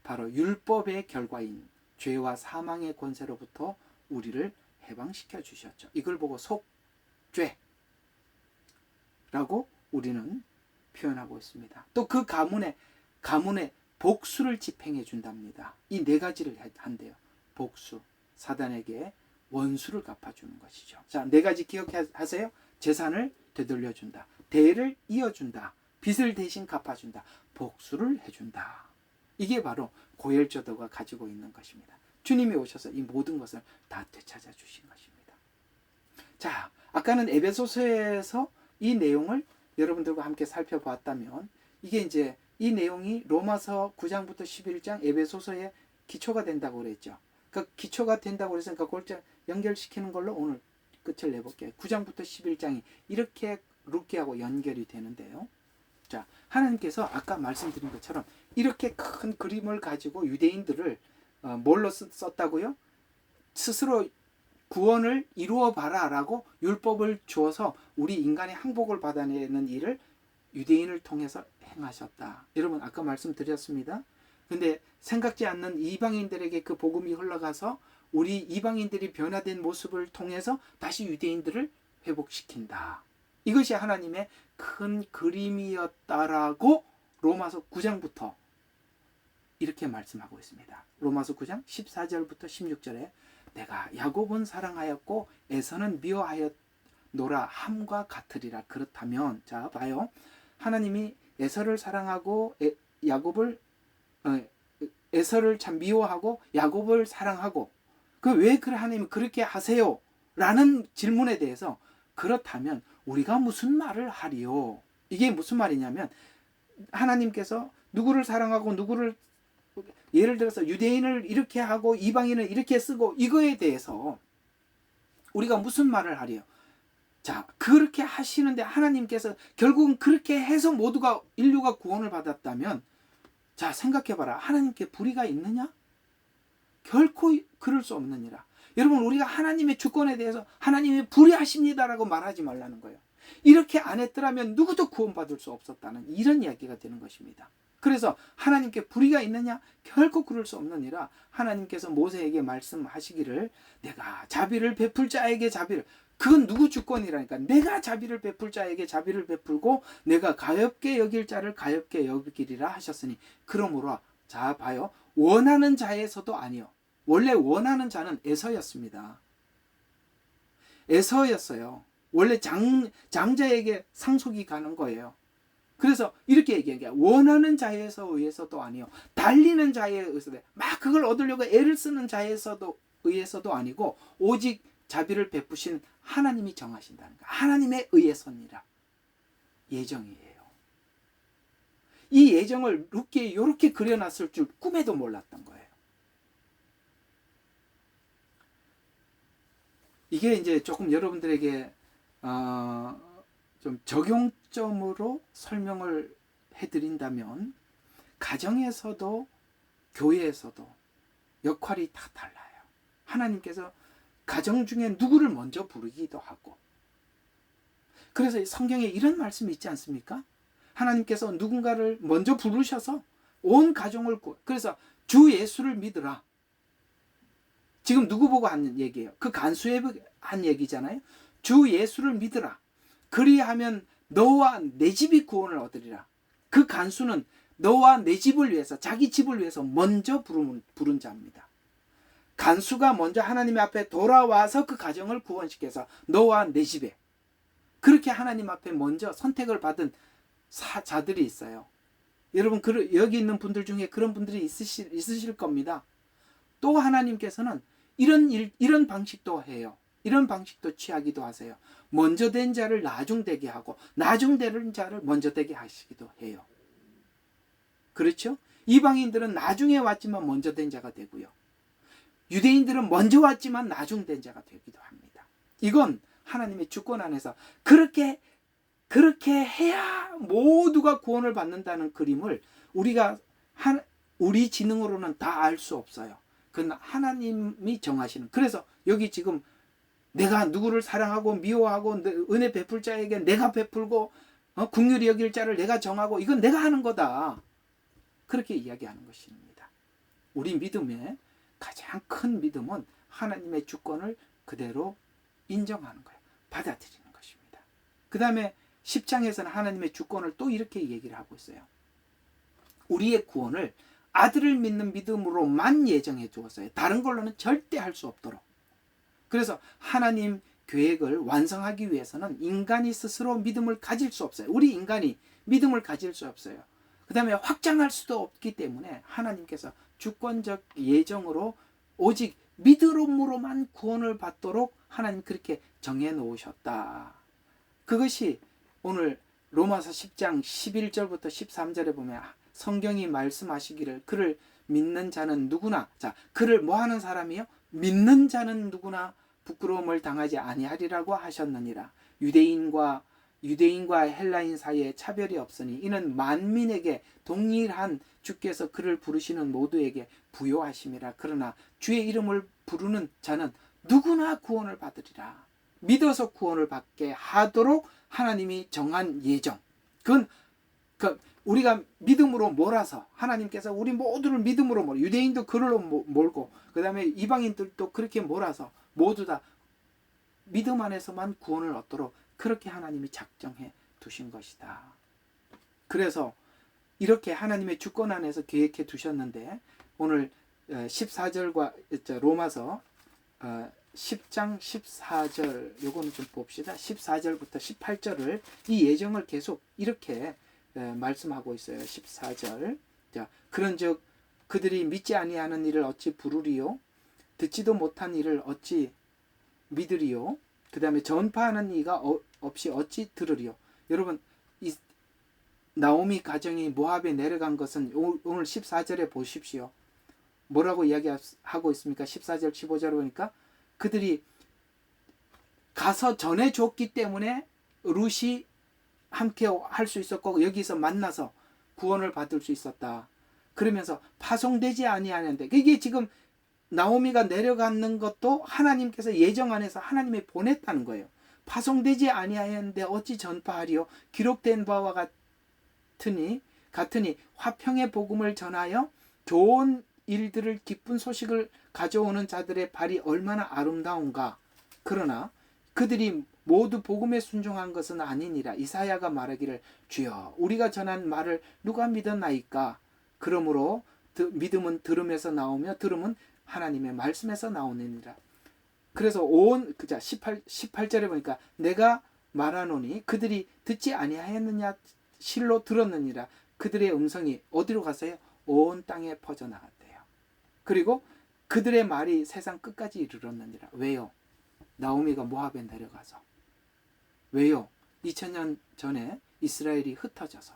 바로 율법의 결과인 죄와 사망의 권세로부터 우리를 해방시켜 주셨죠. 이걸 보고 속죄라고 우리는 표현하고 있습니다. 또 그 가문에 복수를 집행해 준답니다. 이 네 가지를 한대요. 복수, 사단에게 원수를 갚아주는 것이죠. 자, 네 가지 기억하세요. 재산을 되돌려준다. 대를 이어준다. 빚을 대신 갚아준다. 복수를 해준다. 이게 바로 고엘제도가 가지고 있는 것입니다. 주님이 오셔서 이 모든 것을 다 되찾아 주신 것입니다. 자, 아까는 에베소서에서 이 내용을 여러분들과 함께 살펴봤다면 이게 이제 이 내용이 로마서 9장부터 11장 에베소서의 기초가 된다고 그랬죠. 그 기초가 된다고 그랬으니까 그걸 연결시키는 걸로 오늘 끝을 내볼게요. 9장부터 11장이 이렇게 룻기하고 연결이 되는데요. 자, 하나님께서 아까 말씀드린 것처럼 이렇게 큰 그림을 가지고 유대인들을 뭘로 썼다고요? 스스로 구원을 이루어 봐라라고 율법을 주어서 우리 인간의 항복을 받아내는 일을 유대인을 통해서 행하셨다. 여러분 아까 말씀드렸습니다. 근데 생각지 않는 이방인들에게 그 복음이 흘러가서 우리 이방인들이 변화된 모습을 통해서 다시 유대인들을 회복시킨다. 이것이 하나님의 큰 그림이었다라고 로마서 9장부터 이렇게 말씀하고 있습니다. 로마서 9장 14절부터 16절에 내가 야곱은 사랑하였고 에서는 미워하였노라 함과 같으리라. 그렇다면 자 봐요. 하나님이 에서를 사랑하고 에서를 참 미워하고 야곱을 사랑하고 그 왜 그래 하나님이 그렇게 하세요? 라는 질문에 대해서 그렇다면 우리가 무슨 말을 하리요? 이게 무슨 말이냐면 하나님께서 누구를 사랑하고 누구를 예를 들어서 유대인을 이렇게 하고 이방인을 이렇게 쓰고 이거에 대해서 우리가 무슨 말을 하리요? 자, 그렇게 하시는데 하나님께서 결국은 그렇게 해서 모두가 인류가 구원을 받았다면 자, 생각해봐라. 하나님께 불의가 있느냐? 결코 그럴 수 없느니라. 여러분, 우리가 하나님의 주권에 대해서 하나님이 불의하십니다라고 말하지 말라는 거예요. 이렇게 안 했더라면 누구도 구원받을 수 없었다는 이런 이야기가 되는 것입니다. 그래서 하나님께 불의가 있느냐? 결코 그럴 수 없느니라. 하나님께서 모세에게 말씀하시기를 내가 자비를 베풀 자에게 자비를, 그건 누구 주권이라니까. 내가 자비를 베풀 자에게 자비를 베풀고 내가 가엾게 여길 자를 가엾게 여기리라 하셨으니 그러므로 자 봐요. 원하는 자에서도 아니요. 원래 원하는 자는 에서였습니다. 에서였어요. 원래 장자에게 상속이 가는 거예요. 그래서 이렇게 얘기해요. 원하는 자에서 의해서도 아니요. 달리는 자에 의해서도 막 그걸 얻으려고 애를 쓰는 자에서도 의해서도 아니고 오직 자비를 베푸신 하나님이 정하신다는 거예요. 하나님에 의해서니라. 예정이에요. 이 예정을 룻기에 이렇게 그려놨을 줄 꿈에도 몰랐던 거예요. 이게 이제 조금 여러분들에게 좀 적용점으로 설명을 해드린다면 가정에서도 교회에서도 역할이 다 달라요. 하나님께서 가정 중에 누구를 먼저 부르기도 하고, 그래서 성경에 이런 말씀이 있지 않습니까? 하나님께서 누군가를 먼저 부르셔서 온 가정을 그래서 주 예수를 믿으라. 지금 누구 보고 한 얘기예요? 그 간수에 한 얘기잖아요. 주 예수를 믿으라. 그리하면 너와 내 집이 구원을 얻으리라. 그 간수는 너와 내 집을 위해서, 자기 집을 위해서 먼저 부른 자입니다. 간수가 먼저 하나님 앞에 돌아와서 그 가정을 구원시켜서 너와 내 집에, 그렇게 하나님 앞에 먼저 선택을 받은 자들이 있어요. 여러분, 여기 있는 분들 중에 그런 분들이 있으실 겁니다. 또 하나님께서는 이런 방식도 해요. 이런 방식도 취하기도 하세요. 먼저 된 자를 나중되게 하고 나중된 자를 먼저 되게 하시기도 해요. 그렇죠? 이방인들은 나중에 왔지만 먼저 된 자가 되고요. 유대인들은 먼저 왔지만 나중된 자가 되기도 합니다. 이건 하나님의 주권 안에서 그렇게 해야 모두가 구원을 받는다는 그림을 우리 지능으로는 다 알 수 없어요. 그건 하나님이 정하시는. 그래서 여기 지금 내가 누구를 사랑하고 미워하고 은혜 베풀 자에게 내가 베풀고 긍휼히 여길 자를 내가 정하고 이건 내가 하는 거다. 그렇게 이야기하는 것입니다. 우리 믿음의 가장 큰 믿음은 하나님의 주권을 그대로 인정하는 거예요. 받아들이는 것입니다. 그 다음에 10장에서는 하나님의 주권을 또 이렇게 얘기를 하고 있어요. 우리의 구원을 아들을 믿는 믿음으로만 예정해 주었어요. 다른 걸로는 절대 할 수 없도록. 그래서 하나님 계획을 완성하기 위해서는 인간이 스스로 믿음을 가질 수 없어요. 우리 인간이 믿음을 가질 수 없어요. 그 다음에 확장할 수도 없기 때문에 하나님께서 주권적 예정으로 오직 믿음으로만 구원을 받도록 하나님 그렇게 정해 놓으셨다. 그것이 오늘 로마서 10장 11절부터 13절에 보면 성경이 말씀하시기를 그를 믿는 자는 누구나, 자, 그를 뭐 하는 사람이요? 믿는 자는 누구나 부끄러움을 당하지 아니하리라고 하셨느니라. 유대인과 헬라인 사이에 차별이 없으니 이는 만민에게 동일한 주께서 그를 부르시는 모두에게 부요하심이라. 그러나 주의 이름을 부르는 자는 누구나 구원을 받으리라. 믿어서 구원을 받게 하도록 하나님이 정한 예정. 그건 우리가 믿음으로 몰아서 하나님께서 우리 모두를 믿음으로 몰아, 유대인도 그걸로 몰고 그 다음에 이방인들도 그렇게 몰아서 모두 다 믿음 안에서만 구원을 얻도록 그렇게 하나님이 작정해 두신 것이다. 그래서 이렇게 하나님의 주권 안에서 계획해 두셨는데 오늘 14절과 로마서 10장 14절 요거는 좀 봅시다. 14절부터 18절을 이 예정을 계속 이렇게 말씀하고 있어요. 14절. 자, 그런즉 그들이 믿지 아니하는 일을 어찌 부르리요? 듣지도 못한 일을 어찌 믿으리요? 그 다음에 전파하는 이가 없이 어찌 들으리요? 여러분, 이 나오미 가정이 모압에 내려간 것은 오늘 14절에 보십시오. 뭐라고 이야기하고 있습니까? 14절 15절 보니까 그들이 가서 전해줬기 때문에 룻이 함께 할 수 있었고 여기서 만나서 구원을 받을 수 있었다. 그러면서 파송되지 아니하는데 이게 지금 나오미가 내려가는 것도 하나님께서 예정 안에서 하나님이 보냈다는 거예요. 파송되지 아니하였는데 어찌 전파하리요? 기록된 바와 같으니 화평의 복음을 전하여 좋은 일들을 기쁜 소식을 가져오는 자들의 발이 얼마나 아름다운가. 그러나 그들이 모두 복음에 순종한 것은 아니니라. 이사야가 말하기를 주여 우리가 전한 말을 누가 믿었나이까. 그러므로 믿음은 들음에서 나오며 들음은 하나님의 말씀에서 나오느니라. 그래서 18절에 보니까 내가 말하노니 그들이 듣지 아니하였느냐 실로 들었느니라. 그들의 음성이 어디로 갔어요? 온 땅에 퍼져나갔대요. 그리고 그들의 말이 세상 끝까지 이르렀느니라. 왜요? 나오미가 모압에 내려가서. 왜요? 2000년 전에 이스라엘이 흩어져서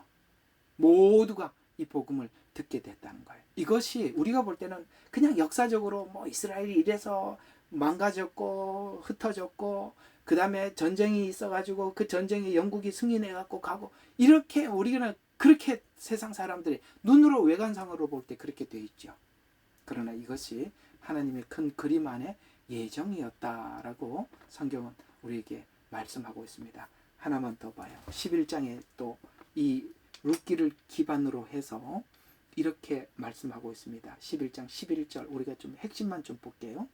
모두가 이 복음을 듣게 됐다는 거예요. 이것이 우리가 볼 때는 그냥 역사적으로 뭐 이스라엘이 이래서 망가졌고 흩어졌고 그 다음에 전쟁이 있어가지고 그 전쟁에 영국이 승리해갖고 가고 이렇게 우리는 그렇게 세상 사람들이 눈으로 외관상으로 볼 때 그렇게 돼 있죠. 그러나 이것이 하나님의 큰 그림 안에 예정이었다라고 성경은 우리에게 말씀하고 있습니다. 하나만 더 봐요. 11장에 또 이 룻기를 기반으로 해서 이렇게 말씀하고 있습니다. 11장 11절 우리가 좀 핵심만 좀 볼게요.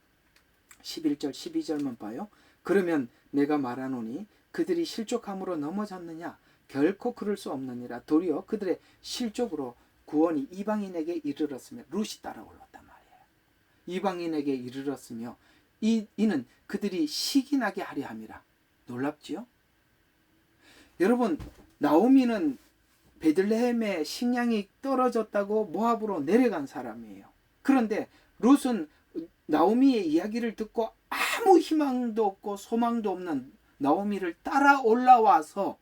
11절 12절만 봐요. 그러면 내가 말하노니 그들이 실족함으로 넘어졌느냐? 결코 그럴 수 없느니라. 도리어 그들의 실족으로 구원이 이방인에게 이르렀으며 룻이 따라 올랐단 말이에요. 이방인에게 이르렀으며 이는 그들이 시기나게 하려 함이라. 놀랍지요? 여러분 나오미는 베들레헴에 식량이 떨어졌다고 모압으로 내려간 사람이에요. 그런데 룻은 나오미의 이야기를 듣고 아무 희망도 없고 소망도 없는 나오미를 따라 올라와서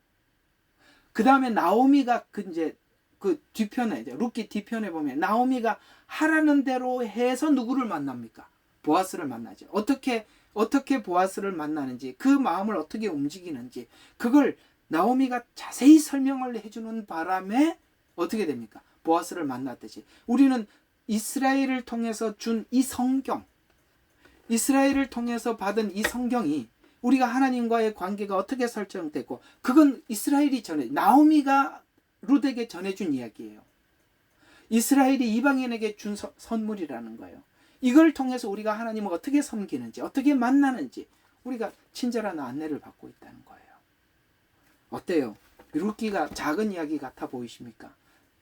그 다음에 나오미가 그 뒤편에 룻기 뒤편에 보면 나오미가 하라는 대로 해서 누구를 만납니까? 보아스를 만나죠. 어떻게 보아스를 만나는지 그 마음을 어떻게 움직이는지 그걸 나오미가 자세히 설명을 해주는 바람에 어떻게 됩니까? 보아스를 만났듯이 우리는 이스라엘을 통해서 준 이 성경, 이스라엘을 통해서 받은 이 성경이 우리가 하나님과의 관계가 어떻게 설정되고 그건 이스라엘이 나오미가 룻에게 전해준 이야기예요. 이스라엘이 이방인에게 준 선물이라는 거예요. 이걸 통해서 우리가 하나님을 어떻게 섬기는지 어떻게 만나는지 우리가 친절한 안내를 받고 있다는 거예요. 어때요? 룻기가 작은 이야기 같아 보이십니까?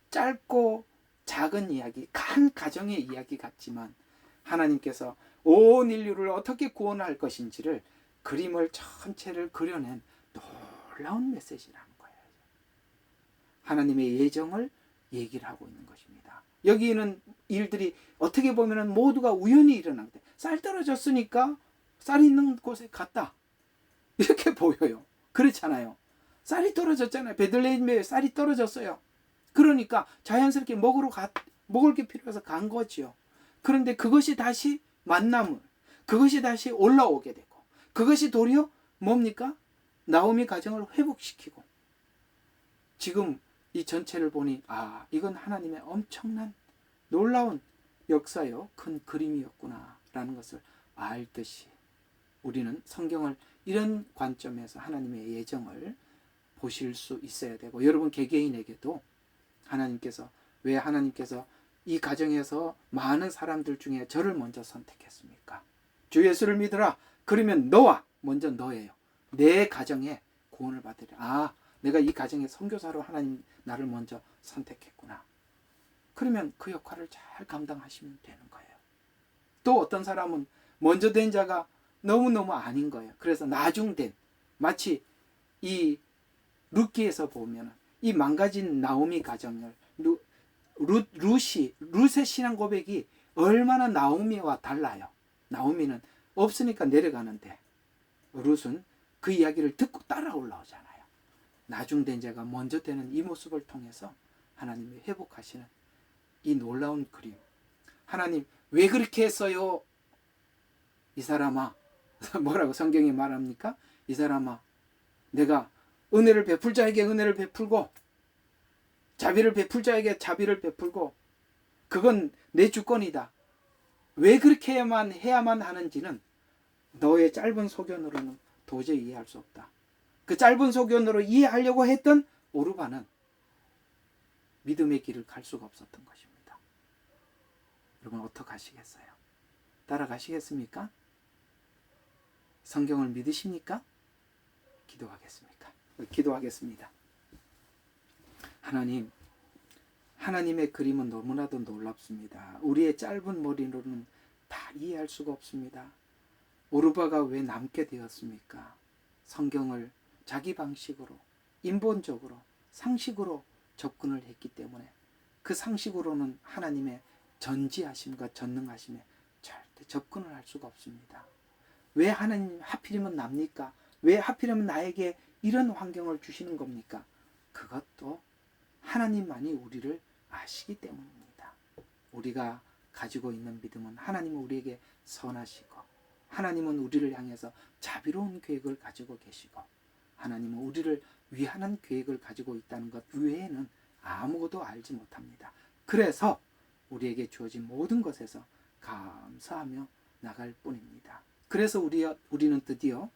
짧고 작은 이야기, 한 가정의 이야기 같지만 하나님께서 온 인류를 어떻게 구원할 것인지를 그림을 전체를 그려낸 놀라운 메시지라는 거예요. 하나님의 예정을 얘기를 하고 있는 것입니다. 여기는 일들이 어떻게 보면 모두가 우연히 일어난 데 쌀 떨어졌으니까 쌀 있는 곳에 갔다. 이렇게 보여요. 그렇잖아요. 쌀이 떨어졌잖아요. 베들레헴에 쌀이 떨어졌어요. 그러니까 자연스럽게 먹을 게 필요해서 간 거지요. 그런데 그것이 다시 만나물, 그것이 다시 올라오게 되고 그것이 도리어 뭡니까? 나오미 가정을 회복시키고 지금 이 전체를 보니 이건 하나님의 엄청난 놀라운 역사요 큰 그림이었구나 라는 것을 알듯이 우리는 성경을 이런 관점에서 하나님의 예정을 보실 수 있어야 되고 여러분 개개인에게도 왜 하나님께서 이 가정에서 많은 사람들 중에 저를 먼저 선택했습니까? 주 예수를 믿으라. 그러면 먼저 너예요. 내 가정에 구원을 받으라. 내가 이 가정의 선교사로 하나님 나를 먼저 선택했구나. 그러면 그 역할을 잘 감당하시면 되는 거예요. 또 어떤 사람은 먼저 된 자가 너무너무 아닌 거예요. 그래서 나중된, 마치 이 룻기에서 보면 이 망가진 나오미 가정을 룻의 신앙 고백이 얼마나 나오미와 달라요. 나오미는 없으니까 내려가는데 룻은 그 이야기를 듣고 따라 올라오잖아요. 나중된 자가 먼저 되는 이 모습을 통해서 하나님이 회복하시는 이 놀라운 그림. 하나님 왜 그렇게 했어요? 이 사람아. 뭐라고 성경이 말합니까? 이 사람아, 내가 은혜를 베풀 자에게 은혜를 베풀고 자비를 베풀 자에게 자비를 베풀고 그건 내 주권이다. 왜 그렇게 해야만 하는지는 너의 짧은 소견으로는 도저히 이해할 수 없다. 그 짧은 소견으로 이해하려고 했던 오르바는 믿음의 길을 갈 수가 없었던 것입니다. 여러분 어떻게 하시겠어요? 따라가시겠습니까? 성경을 믿으십니까? 기도하겠습니다. 하나님, 하나님의 그림은 너무나도 놀랍습니다. 우리의 짧은 머리로는 다 이해할 수가 없습니다. 오르바가 왜 남게 되었습니까? 성경을 자기 방식으로, 인본적으로, 상식으로 접근을 했기 때문에 그 상식으로는 하나님의 전지하심과 전능하심에 절대 접근을 할 수가 없습니다. 왜 하나님 하필이면 납니까? 왜 하필이면 나에게 이런 환경을 주시는 겁니까? 그것도 하나님만이 우리를 아시기 때문입니다. 우리가 가지고 있는 믿음은 하나님은 우리에게 선하시고 하나님은 우리를 향해서 자비로운 계획을 가지고 계시고 하나님은 우리를 위하는 계획을 가지고 있다는 것 외에는 아무것도 알지 못합니다. 그래서 우리에게 주어진 모든 것에서 감사하며 나갈 뿐입니다. 그래서 우리는 드디어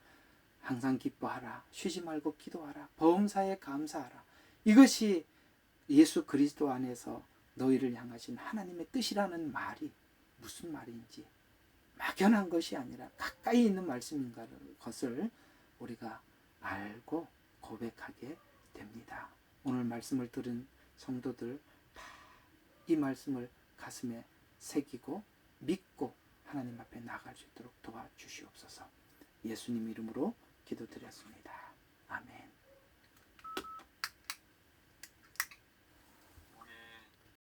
항상 기뻐하라, 쉬지 말고 기도하라, 범사에 감사하라. 이것이 예수 그리스도 안에서 너희를 향하신 하나님의 뜻이라는 말이 무슨 말인지 막연한 것이 아니라 가까이 있는 말씀인 것을 우리가 알고 고백하게 됩니다. 오늘 말씀을 들은 성도들 다 이 말씀을 가슴에 새기고 믿고 하나님 앞에 나갈 수 있도록 도와주시옵소서. 예수님 이름으로 기도드렸습니다. 아멘.